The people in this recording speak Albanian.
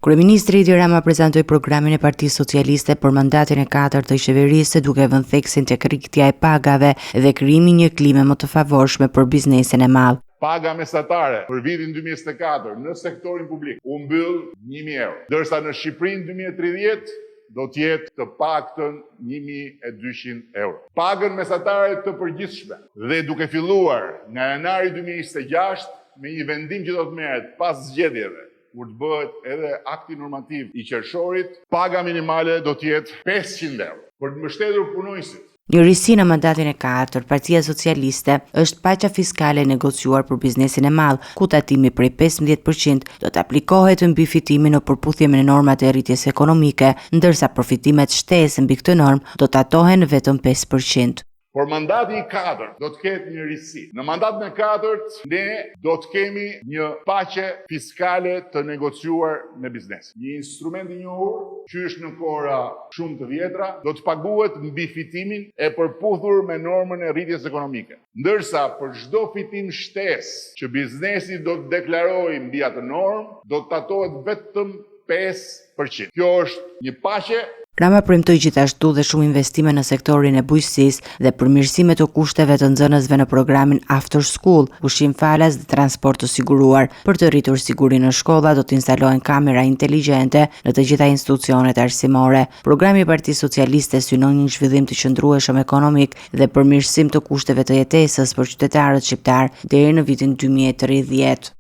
Kryeministri Edi Rama prezantoi programin e Partisë Socialiste për mandatin e 4 të qeverisë, duke vënë theksin tek rritja e pagave dhe krijimi një klime më të favorshme për biznesin e madh. Paga mesatare për vitin 2024 në sektorin publik u mbyll 1.000 euro, ndërsa në Shqipërinë 2030 do të jetë të paktën 1.200 euro. Pagën mesatare të përgjithshme dhe duke filluar nga janari 2026 me një vendim që do të merret pas zgjedhjeve, kur të bëhet edhe akti normativ i qershorit, paga minimale do të jetë 500 euro për të mbështetur punonjësit. Një risi në mandatin e 4, Partia Socialiste është paqja fiskale e negociuar për biznesin e madh, ku tatimi prej 15% do të aplikohet mbi fitimin në përputhje me normat e rritjes ekonomike, ndërsa përfitimet shtesë mbi këtë normë do të tatohen vetëm 5%. Por mandati i 4 do të ketë një risi. Në mandatin e 4 ne do të kemi një paqe fiskale të negociuar me biznes. Një instrument i njohur, qysh në kohra shumë të vjetra, do të paguhet mbi fitimin e përputhur me normën e rritjes ekonomike. Ndërsa për çdo fitim shtesë që biznesi do të deklarojë mbi atë normë, do të tatohet vetëm 5%. Kjo është një paqe. Rama premtoi gjithashtu dhe shumë investime në sektorin e bujqësisë dhe përmirësime të kushteve të nxënësve në programin After School, ushqim falas dhe transport të siguruar. Për të rritur sigurinë në shkolla do të instalohen kamera inteligjente në të gjitha institucionet arsimore. Programi i Partisë Socialiste synon një zhvillim të qëndrueshëm ekonomik dhe përmirësim të kushteve të jetesës për qytetarët shqiptar deri në vitin 2030.